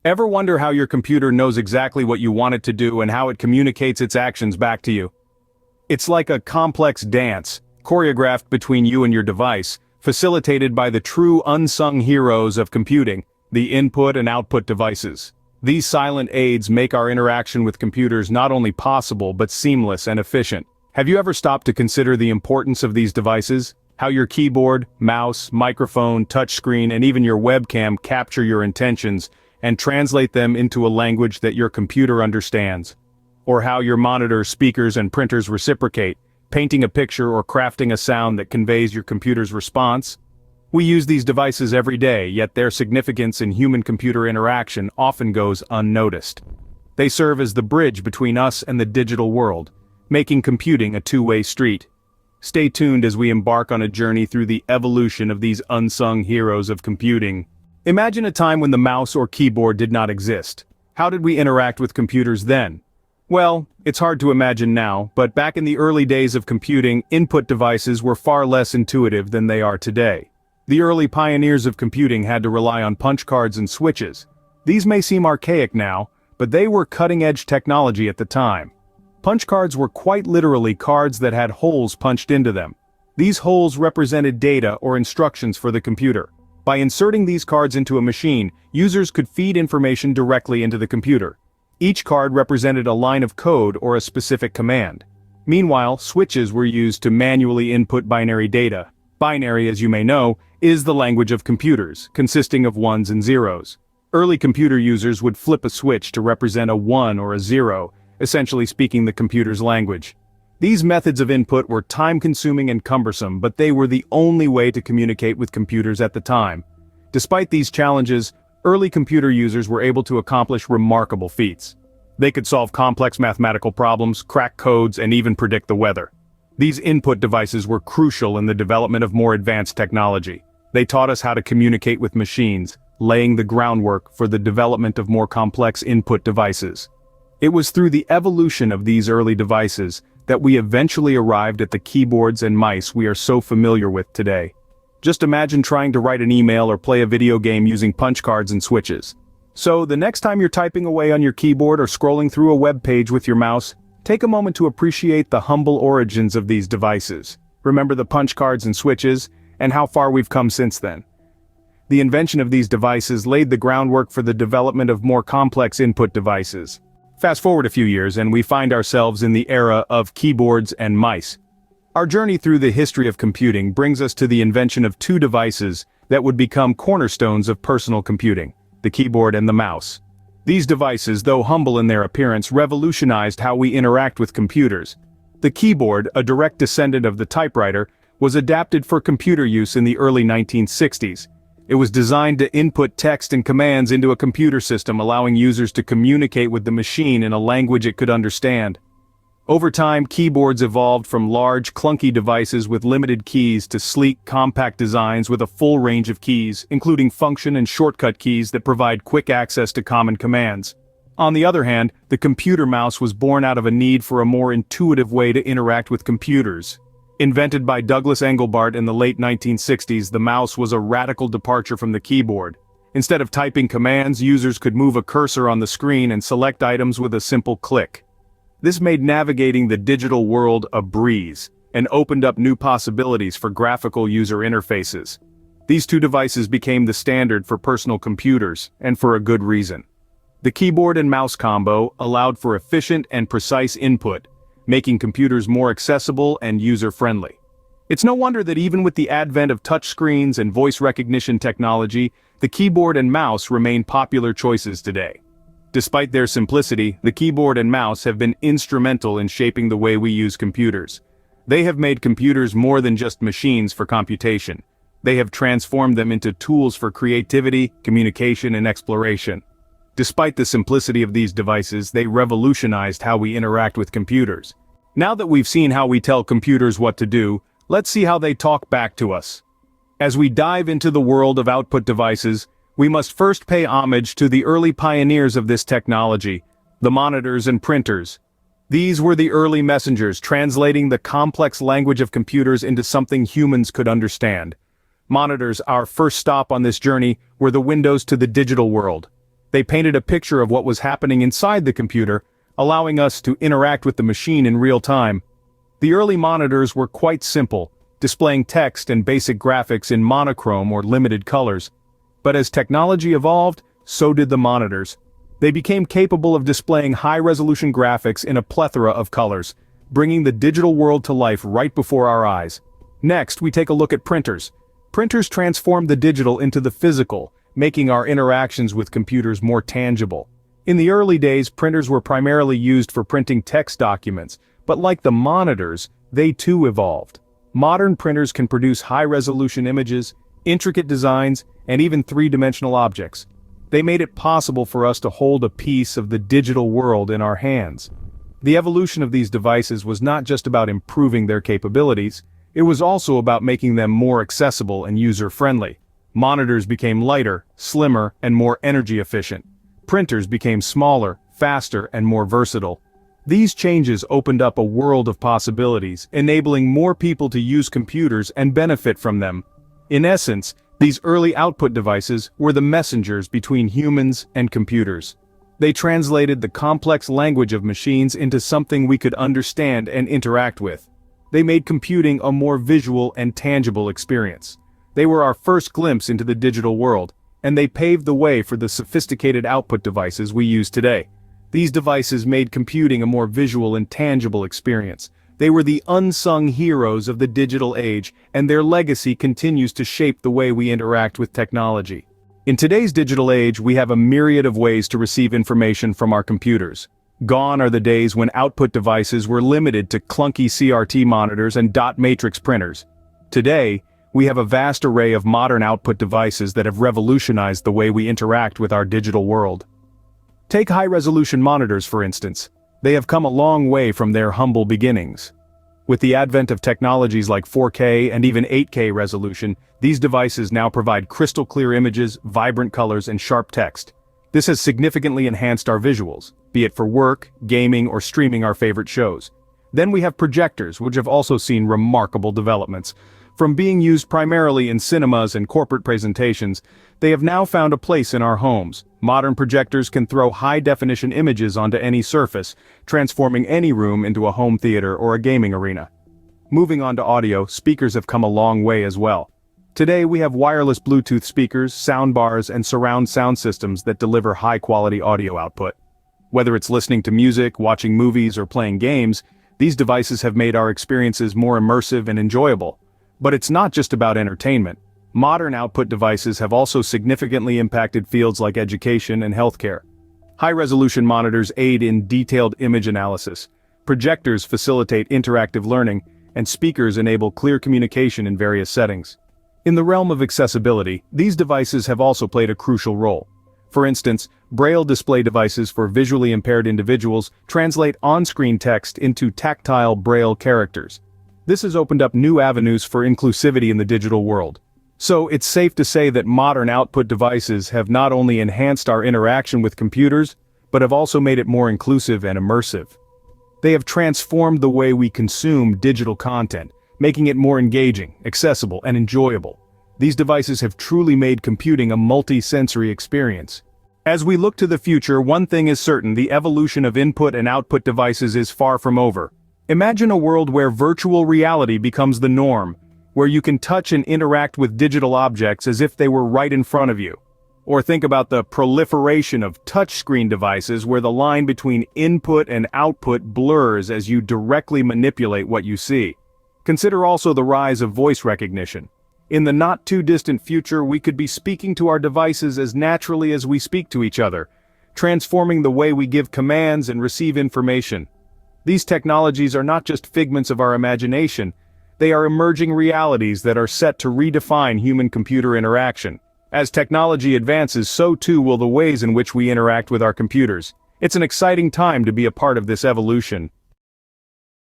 Ever wonder how your computer knows exactly what you want it to do and how it communicates its actions back to you? It's like a complex dance, choreographed between you and your device, facilitated by the true unsung heroes of computing, the input and output devices. These silent aids make our interaction with computers not only possible but seamless and efficient. Have you ever stopped to consider the importance of these devices? How your keyboard, mouse, microphone, touchscreen, and even your webcam capture your intentions and translate them into a language that your computer understands. Or how your monitors, speakers, and printers reciprocate, painting a picture or crafting a sound that conveys your computer's response. We use these devices every day, yet their significance in human-computer interaction often goes unnoticed. They serve as the bridge between us and the digital world, making computing a two-way street. Stay tuned as we embark on a journey through the evolution of these unsung heroes of computing. Imagine a time when the mouse or keyboard did not exist. How did we interact with computers then? Well, it's hard to imagine now, but back in the early days of computing, input devices were far less intuitive than they are today. The early pioneers of computing had to rely on punch cards and switches. These may seem archaic now, but they were cutting-edge technology at the time. Punch cards were quite literally cards that had holes punched into them. These holes represented data or instructions for the computer. By inserting these cards into a machine, users could feed information directly into the computer. Each card represented a line of code or a specific command. Meanwhile, switches were used to manually input binary data. Binary, as you may know, is the language of computers, consisting of ones and zeros. Early computer users would flip a switch to represent a 1 or a 0, essentially speaking the computer's language. These methods of input were time-consuming and cumbersome, but they were the only way to communicate with computers at the time. Despite these challenges, early computer users were able to accomplish remarkable feats. They could solve complex mathematical problems, crack codes, and even predict the weather. These input devices were crucial in the development of more advanced technology. They taught us how to communicate with machines, laying the groundwork for the development of more complex input devices. It was through the evolution of these early devices that we eventually arrived at the keyboards and mice we are so familiar with today. Just imagine trying to write an email or play a video game using punch cards and switches. So, the next time you're typing away on your keyboard or scrolling through a web page with your mouse, take a moment to appreciate the humble origins of these devices. Remember the punch cards and switches, and how far we've come since then. The invention of these devices laid the groundwork for the development of more complex input devices. Fast forward a few years and we find ourselves in the era of keyboards and mice. Our journey through the history of computing brings us to the invention of two devices that would become cornerstones of personal computing, the keyboard and the mouse. These devices, though humble in their appearance, revolutionized how we interact with computers. The keyboard, a direct descendant of the typewriter, was adapted for computer use in the early 1960s. It was designed to input text and commands into a computer system, allowing users to communicate with the machine in a language it could understand. Over time, keyboards evolved from large, clunky devices with limited keys to sleek, compact designs with a full range of keys, including function and shortcut keys that provide quick access to common commands. On the other hand, the computer mouse was born out of a need for a more intuitive way to interact with computers. Invented by Douglas Engelbart in the late 1960s, the mouse was a radical departure from the keyboard. Instead of typing commands, users could move a cursor on the screen and select items with a simple click. This made navigating the digital world a breeze, and opened up new possibilities for graphical user interfaces. These two devices became the standard for personal computers, and for a good reason. The keyboard and mouse combo allowed for efficient and precise input, making computers more accessible and user-friendly. It's no wonder that even with the advent of touchscreens and voice recognition technology, the keyboard and mouse remain popular choices today. Despite their simplicity, the keyboard and mouse have been instrumental in shaping the way we use computers. They have made computers more than just machines for computation. They have transformed them into tools for creativity, communication, and exploration. Despite the simplicity of these devices, they revolutionized how we interact with computers. Now that we've seen how we tell computers what to do, let's see how they talk back to us. As we dive into the world of output devices, we must first pay homage to the early pioneers of this technology, the monitors and printers. These were the early messengers, translating the complex language of computers into something humans could understand. Monitors, our first stop on this journey, were the windows to the digital world. They painted a picture of what was happening inside the computer, allowing us to interact with the machine in real time. The early monitors were quite simple, displaying text and basic graphics in monochrome or limited colors. But as technology evolved, so did the monitors. They became capable of displaying high-resolution graphics in a plethora of colors, bringing the digital world to life right before our eyes. Next, we take a look at printers. Printers transformed the digital into the physical, making our interactions with computers more tangible. In the early days, printers were primarily used for printing text documents, but like the monitors, they too evolved. Modern printers can produce high-resolution images, intricate designs, and even three-dimensional objects. They made it possible for us to hold a piece of the digital world in our hands. The evolution of these devices was not just about improving their capabilities, it was also about making them more accessible and user-friendly. Monitors became lighter, slimmer, and more energy efficient. Printers became smaller, faster, and more versatile. These changes opened up a world of possibilities, enabling more people to use computers and benefit from them. In essence, these early output devices were the messengers between humans and computers. They translated the complex language of machines into something we could understand and interact with. They made computing a more visual and tangible experience. They were our first glimpse into the digital world, and they paved the way for the sophisticated output devices we use today. These devices made computing a more visual and tangible experience. They were the unsung heroes of the digital age, and their legacy continues to shape the way we interact with technology. In today's digital age, we have a myriad of ways to receive information from our computers. Gone are the days when output devices were limited to clunky CRT monitors and dot matrix printers. Today, we have a vast array of modern output devices that have revolutionized the way we interact with our digital world. Take high-resolution monitors, for instance. They have come a long way from their humble beginnings. With the advent of technologies like 4K and even 8K resolution, these devices now provide crystal-clear images, vibrant colors, and sharp text. This has significantly enhanced our visuals, be it for work, gaming, or streaming our favorite shows. Then we have projectors, which have also seen remarkable developments. From being used primarily in cinemas and corporate presentations, they have now found a place in our homes. Modern projectors can throw high-definition images onto any surface, transforming any room into a home theater or a gaming arena. Moving on to audio, speakers have come a long way as well. Today we have wireless Bluetooth speakers, soundbars, and surround sound systems that deliver high-quality audio output. Whether it's listening to music, watching movies, or playing games, these devices have made our experiences more immersive and enjoyable. But it's not just about entertainment. Modern output devices have also significantly impacted fields like education and healthcare. High-resolution monitors aid in detailed image analysis. Projectors facilitate interactive learning, and speakers enable clear communication in various settings. In the realm of accessibility, these devices have also played a crucial role. For instance, Braille display devices for visually impaired individuals translate on-screen text into tactile Braille characters. This has opened up new avenues for inclusivity in the digital world. So it's safe to say that modern output devices have not only enhanced our interaction with computers, but have also made it more inclusive and immersive. They have transformed the way we consume digital content, making it more engaging, accessible, and enjoyable. These devices have truly made computing a multi-sensory experience. As we look to the future, one thing is certain: the evolution of input and output devices is far from over. Imagine a world where virtual reality becomes the norm, where you can touch and interact with digital objects as if they were right in front of you. Or think about the proliferation of touchscreen devices where the line between input and output blurs as you directly manipulate what you see. Consider also the rise of voice recognition. In the not-too-distant future, we could be speaking to our devices as naturally as we speak to each other, transforming the way we give commands and receive information. These technologies are not just figments of our imagination, they are emerging realities that are set to redefine human-computer interaction. As technology advances, so too will the ways in which we interact with our computers. It's an exciting time to be a part of this evolution.